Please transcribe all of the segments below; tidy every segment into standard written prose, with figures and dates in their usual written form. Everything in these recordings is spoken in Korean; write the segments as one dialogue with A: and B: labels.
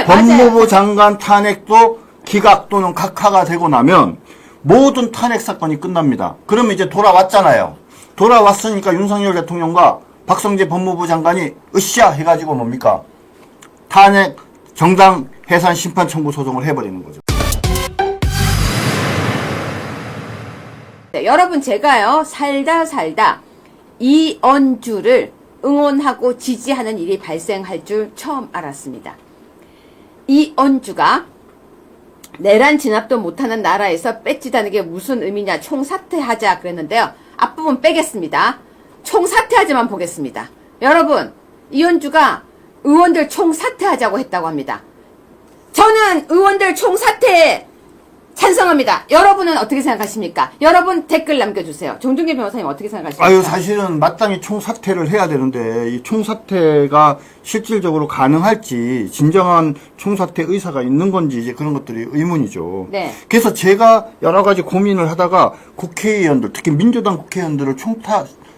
A: 법무부
B: 맞아요.
A: 장관 탄핵도 기각 또는 각하가 되고 나면 모든 탄핵 사건이 끝납니다. 그러면 이제 돌아왔잖아요. 돌아왔으니까 윤석열 대통령과 박성재 법무부 장관이 으쌰 해가지고 뭡니까? 탄핵 정당 해산 심판 청구 소송을 해버리는 거죠.
B: 네, 여러분 제가요 살다 이언주를 응원하고 지지하는 일이 발생할 줄 처음 알았습니다. 이언주가 내란 진압도 못하는 나라에서 뺏지다는 게 무슨 의미냐, 총사퇴하자 그랬는데요. 앞부분 빼겠습니다. 총사퇴하지만 보겠습니다. 여러분, 이언주가 의원들 총사퇴하자고 했다고 합니다. 저는 의원들 총사퇴에 찬성합니다. 여러분은 어떻게 생각하십니까? 여러분 댓글 남겨주세요. 정준계 변호사님 어떻게 생각하십니까?
A: 아유, 사실은 마땅히 총사퇴를 해야 되는데 이 총사퇴가 실질적으로 가능할지, 진정한 총사퇴 의사가 있는 건지 이제 그런 것들이 의문이죠.
B: 네.
A: 그래서 제가 여러 가지 고민을 하다가 국회의원들, 특히 민주당 국회의원들을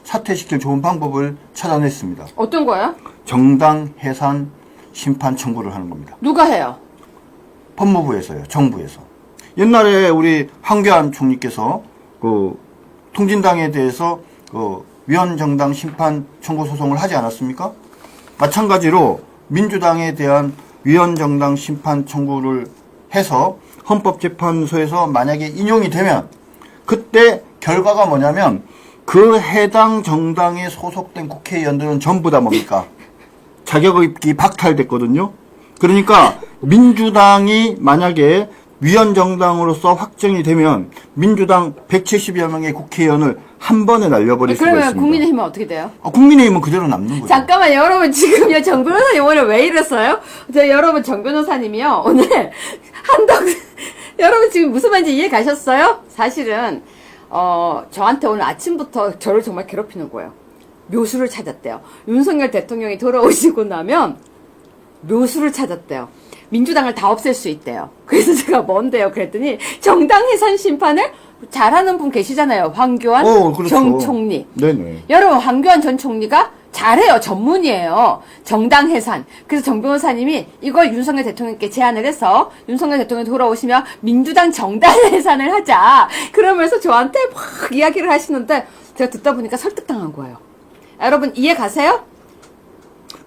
A: 사퇴시킬 좋은 방법을 찾아냈습니다.
B: 어떤 거요?
A: 정당 해산 심판 청구를 하는 겁니다.
B: 누가 해요?
A: 법무부에서요, 정부에서. 옛날에 우리 황교안 총리께서 그 통진당에 대해서 그 위헌정당 심판 청구 소송을 하지 않았습니까? 마찬가지로 민주당에 대한 위헌정당 심판 청구를 해서 헌법재판소에서 만약에 인용이 되면 그때 결과가 뭐냐면 그 해당 정당에 소속된 국회의원들은 전부 다 뭡니까? 자격이 박탈됐거든요. 그러니까 민주당이 만약에 위헌정당으로서 확정이 되면 민주당 170여 명의 국회의원을 한 번에 날려버릴 수가 있습니다.
B: 그러면 국민의힘은 어떻게 돼요?
A: 국민의힘은 그대로 남는 거죠.
B: 잠깐만, 여러분 지금요 정 변호사님 오늘 왜 이랬어요? 여러분 정 변호사님이요 오늘 여러분 지금 무슨 말인지 이해 가셨어요? 사실은 저한테 오늘 아침부터 저를 정말 괴롭히는 거예요. 묘수를 찾았대요. 윤석열 대통령이 돌아오시고 나면 묘수를 찾았대요. 민주당을 다 없앨 수 있대요. 그래서 제가 뭔데요? 그랬더니 정당 해산 심판을 잘하는 분 계시잖아요. 황교안
A: 그렇죠.
B: 전 총리.
A: 네네.
B: 여러분 황교안 전 총리가 잘해요. 전문이에요. 정당 해산. 그래서 정 변호사님이 이걸 윤석열 대통령께 제안을 해서 윤석열 대통령이 돌아오시면 민주당 정당 해산을 하자. 그러면서 저한테 막 이야기를 하시는데 제가 듣다 보니까 설득당한 거예요. 여러분 이해 가세요?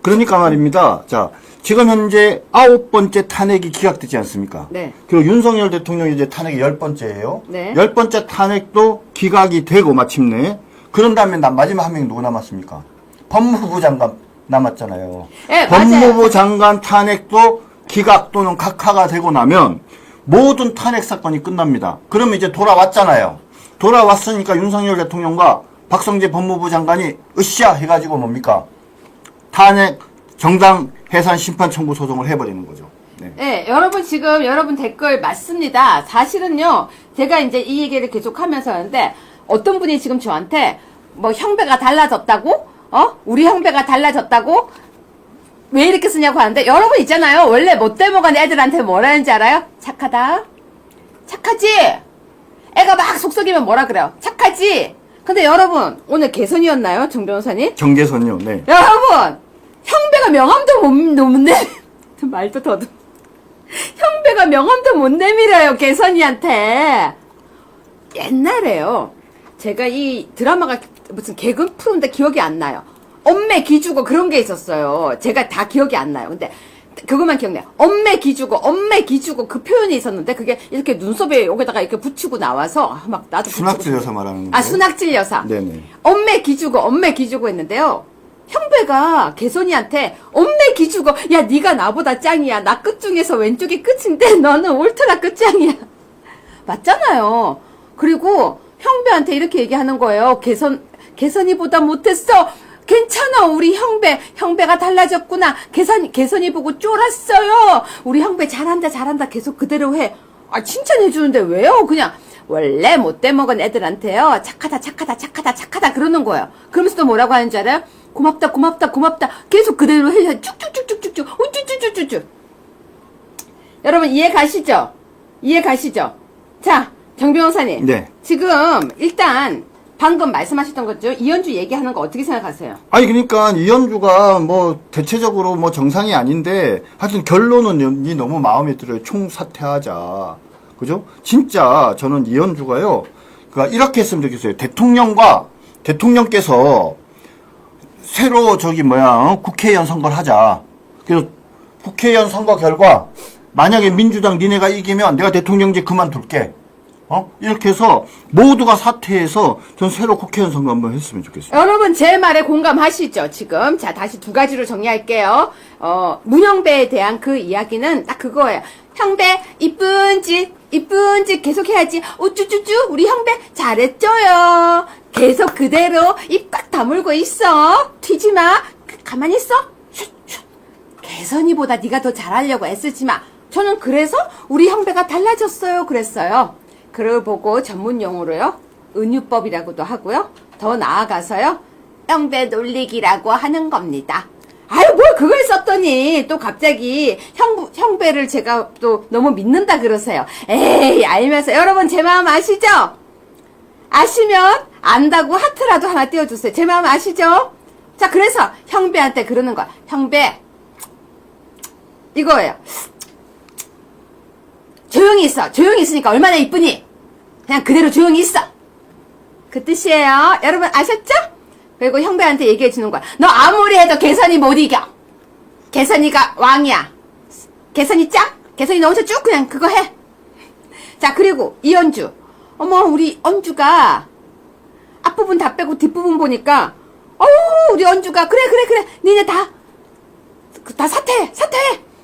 A: 그러니까 말입니다. 자, 지금 현재 9번째 탄핵이 기각되지 않습니까?
B: 네.
A: 그리고 윤석열 대통령이 이제 탄핵이 10번째예요.
B: 네.
A: 10번째 탄핵도 기각이 되고 마침내. 그런 다음에 마지막 한 명이 누구 남았습니까? 법무부 장관 남았잖아요.
B: 네,
A: 법무부
B: 맞아요.
A: 장관 탄핵도 기각 또는 각하가 되고 나면 모든 탄핵 사건이 끝납니다. 그러면 이제 돌아왔잖아요. 돌아왔으니까 윤석열 대통령과 박성재 법무부 장관이 으쌰 해가지고 뭡니까? 탄핵 정당 해산 심판 청구 소송을 해버리는 거죠. 네.
B: 네, 여러분 지금 여러분 댓글 맞습니다. 사실은요, 제가 이제 이 얘기를 계속 하면서 하는데, 어떤 분이 지금 저한테, 뭐, 형배가 달라졌다고? 우리 형배가 달라졌다고? 왜 이렇게 쓰냐고 하는데, 여러분 있잖아요. 원래 못돼 먹은 애들한테 뭐라는지 알아요? 착하다. 착하지? 애가 막 속썩이면 뭐라 그래요? 착하지? 근데 여러분, 오늘 개선이었나요? 정 변호사님?
A: 정계선요, 네.
B: 여러분! 형배가 명함도 못 내밀, 말도 더듬. 형배가 명함도 못 내밀어요, 개선이한테. 옛날에요. 제가 이 드라마가 무슨 개그 프로인데 기억이 안 나요. 엄매 기주고 그런 게 있었어요. 제가 다 기억이 안 나요. 근데 그것만 기억나요. 엄매 기주고 그 표현이 있었는데 그게 이렇게 눈썹에 여기다가 이렇게 붙이고 나와서 막 나도
A: 순학질 여사 말하는 거예요?
B: 순학질 여사.
A: 네네.
B: 엄매 기주고 했는데요. 형배가 개선이한테 엄매 기주고 야 네가 나보다 짱이야. 나 끝 중에서 왼쪽이 끝인데 너는 울트라 끝장이야. 맞잖아요. 그리고 형배한테 이렇게 얘기하는 거예요. 개선이보다 못했어. 괜찮아. 우리 형배가 달라졌구나. 개선이 보고 쫄았어요. 우리 형배 잘한다. 계속 그대로 해. 칭찬해 주는데 왜요? 그냥 원래 못돼 먹은 애들한테요. 착하다 그러는 거예요. 그러면서 또 뭐라고 하는 줄 알아요? 고맙다. 계속 그대로 해. 쭉쭉쭉쭉쭉. 우쭈쭈쭈쭈쭈. 여러분 이해 가시죠? 자, 정 변호사님.
A: 네.
B: 지금 일단 방금 말씀하셨던 거죠? 이현주 얘기하는 거 어떻게 생각하세요?
A: 아니 그러니까 이현주가 뭐 대체적으로 뭐 정상이 아닌데 하여튼 결론은 너무 마음에 들어요. 총사퇴하자. 그죠? 진짜 저는 이현주가요. 그러니까 이렇게 했으면 좋겠어요. 대통령께서 새로 국회의원 선거를 하자. 그래서 국회의원 선거 결과 만약에 민주당 니네가 이기면 내가 대통령직 그만둘게. 이렇게 해서 모두가 사퇴해서 전 새로 국회의원 선거 한번 했으면 좋겠어요.
B: 여러분 제 말에 공감하시죠? 지금 자 다시 두 가지로 정리할게요. 문형배에 대한 그 이야기는 딱 그거예요. 형배 이쁜 짓 계속해야지. 우쭈쭈쭈 우리 형배 잘했죠요. 계속 그대로 입 꽉 다물고 있어. 튀지 마. 가만히 있어. 슛. 개선이보다 네가 더 잘하려고 애쓰지 마. 저는 그래서 우리 형배가 달라졌어요 그랬어요. 그걸 보고 전문 용어로요. 은유법이라고도 하고요. 더 나아가서요. 형배 놀리기라고 하는 겁니다. 아유 뭘 그걸 썼더니 또 갑자기 형배를 제가 또 너무 믿는다 그러세요. 에이 알면서 여러분 제 마음 아시죠? 아시면 안다고 하트라도 하나 띄워주세요. 제 마음 아시죠? 자 그래서 형배한테 그러는 거야. 형배 이거예요. 조용히 있어. 조용히 있으니까 얼마나 이쁘니? 그냥 그대로 조용히 있어. 그 뜻이에요. 여러분 아셨죠? 그리고 형배한테 얘기해 주는 거야. 너 아무리 해도 개선이 못 이겨. 개선이가 왕이야. 개선이 짱? 개선이 너 혼자 쭉 그냥 그거 해. 자 그리고 이현주. 어머 우리 언주가 앞부분 다 빼고 뒷부분 보니까 우리 언주가 그래 니네 다 사퇴해.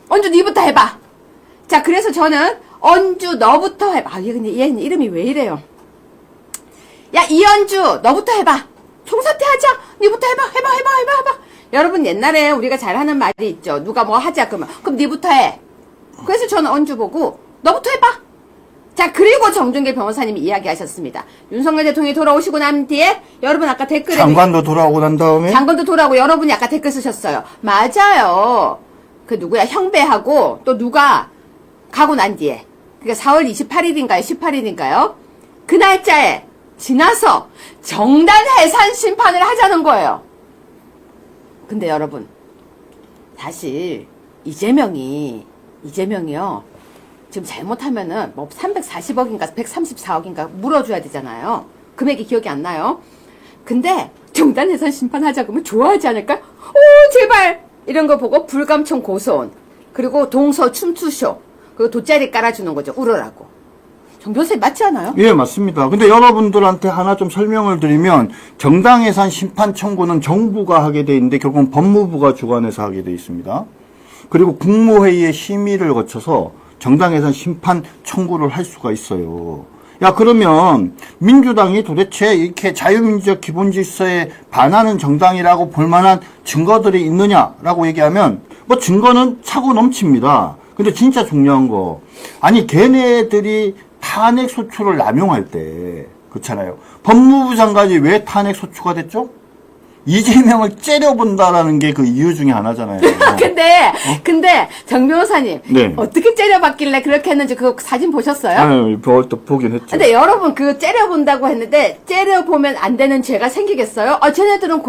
B: 언주 니부터 해봐. 자 그래서 저는 언주 너부터 해봐. 근데 얘는 이름이 왜 이래요? 야 이현주 너부터 해봐. 총사퇴하자. 니부터 해봐. 여러분 옛날에 우리가 잘하는 말이 있죠. 누가 뭐 하자 그러면 그럼 니부터 해. 그래서 저는 언주 보고 너부터 해봐. 자 그리고 정준길 변호사님이 이야기하셨습니다. 윤석열 대통령이 돌아오시고 난 뒤에 여러분 아까 댓글에
A: 장관도 돌아오고 난 다음에
B: 장관도 돌아오고 여러분이 아까 댓글 쓰셨어요. 맞아요. 그 누구야 형배하고 또 누가 가고 난 뒤에 그러니까 4월 28일인가요 18일인가요 그 날짜에 지나서 정단 해산 심판을 하자는 거예요. 근데 여러분 사실 이재명이요 지금 잘못하면은 뭐 340억인가 134억인가 물어줘야 되잖아요. 금액이 기억이 안 나요. 근데 정단 해산 심판하자 그러면 좋아하지 않을까? 오 제발 이런 거 보고 불감총 고소원 그리고 동서 춤추쇼 그리고 돗자리 깔아주는 거죠. 울으라고. 정 변호사님 맞지 않아요?
A: 예, 맞습니다. 근데 여러분들한테 하나 좀 설명을 드리면 정당해산 심판 청구는 정부가 하게 돼 있는데 결국은 법무부가 주관해서 하게 돼 있습니다. 그리고 국무회의의 심의를 거쳐서 정당해산 심판 청구를 할 수가 있어요. 야 그러면 민주당이 도대체 이렇게 자유민주적 기본질서에 반하는 정당이라고 볼 만한 증거들이 있느냐라고 얘기하면 뭐 증거는 차고 넘칩니다. 근데 진짜 중요한 거 아니 걔네들이 탄핵소추를 남용할 때 그렇잖아요. 법무부 장관이 왜 탄핵소추가 됐죠? 이재명을 째려본다라는 게 그 이유 중에 하나잖아요.
B: 근데 정 변호사님
A: 네.
B: 어떻게 째려봤길래 그렇게 했는지 그 사진 보셨어요?
A: 아유, 또 보긴 했죠.
B: 근데 여러분 그 째려본다고 했는데 째려보면 안 되는 죄가 생기겠어요? 쟤네들은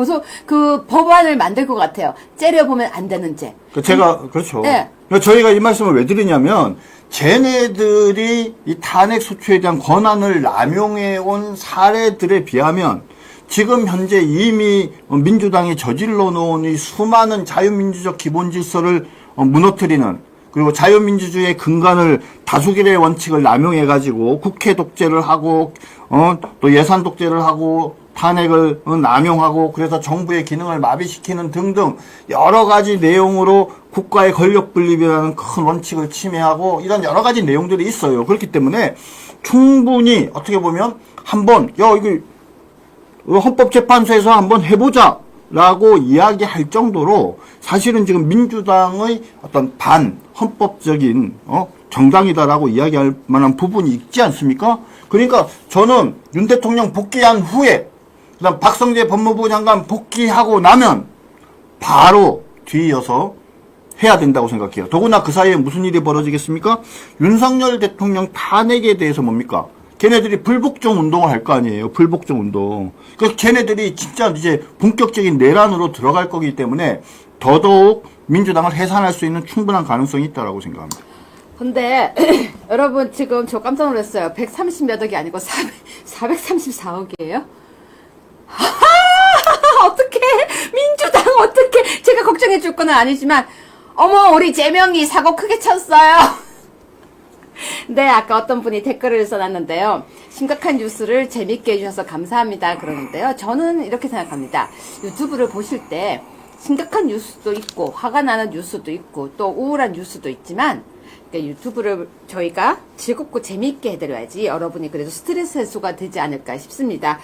B: 그 법안을 만들 것 같아요. 째려보면 안 되는 죄.
A: 그렇죠.
B: 네.
A: 그러니까 저희가 이 말씀을 왜 드리냐면 쟤네들이 이 탄핵소추에 대한 권한을 남용해온 사례들에 비하면 지금 현재 이미 민주당이 저질러 놓은 이 수많은 자유민주적 기본질서를 무너뜨리는 그리고 자유민주주의의 근간을 다수결의 원칙을 남용해가지고 국회 독재를 하고 또 예산 독재를 하고 탄핵을 남용하고 그래서 정부의 기능을 마비시키는 등등 여러 가지 내용으로 국가의 권력 분립이라는 큰 원칙을 침해하고 이런 여러 가지 내용들이 있어요. 그렇기 때문에 충분히 어떻게 보면 한번 이거 헌법재판소에서 한번 해보자 라고 이야기할 정도로 사실은 지금 민주당의 어떤 반헌법적인 정당이다라고 이야기할 만한 부분이 있지 않습니까? 그러니까 저는 윤 대통령 복귀한 후에 그다음 박성재 법무부 장관 복귀하고 나면 바로 뒤이어서 해야 된다고 생각해요. 더구나 그 사이에 무슨 일이 벌어지겠습니까? 윤석열 대통령 탄핵에 대해서 뭡니까? 걔네들이 불복종 운동을 할 거 아니에요. 불복종 운동. 그래서 걔네들이 진짜 이제 본격적인 내란으로 들어갈 거기 때문에 더더욱 민주당을 해산할 수 있는 충분한 가능성이 있다라고 생각합니다.
B: 근데 여러분 지금 저 깜짝 놀랐어요. 130몇 억이 아니고 434억이에요? 어떻게 민주당 어떻게 제가 걱정해 줄 건 아니지만 어머 우리 재명이 사고 크게 쳤어요. 네, 아까 어떤 분이 댓글을 써놨는데요. 심각한 뉴스를 재밌게 해주셔서 감사합니다. 그러는데요. 저는 이렇게 생각합니다. 유튜브를 보실 때 심각한 뉴스도 있고 화가 나는 뉴스도 있고 또 우울한 뉴스도 있지만 그러니까 유튜브를 저희가 즐겁고 재미있게 해드려야지 여러분이 그래도 스트레스 해소가 되지 않을까 싶습니다.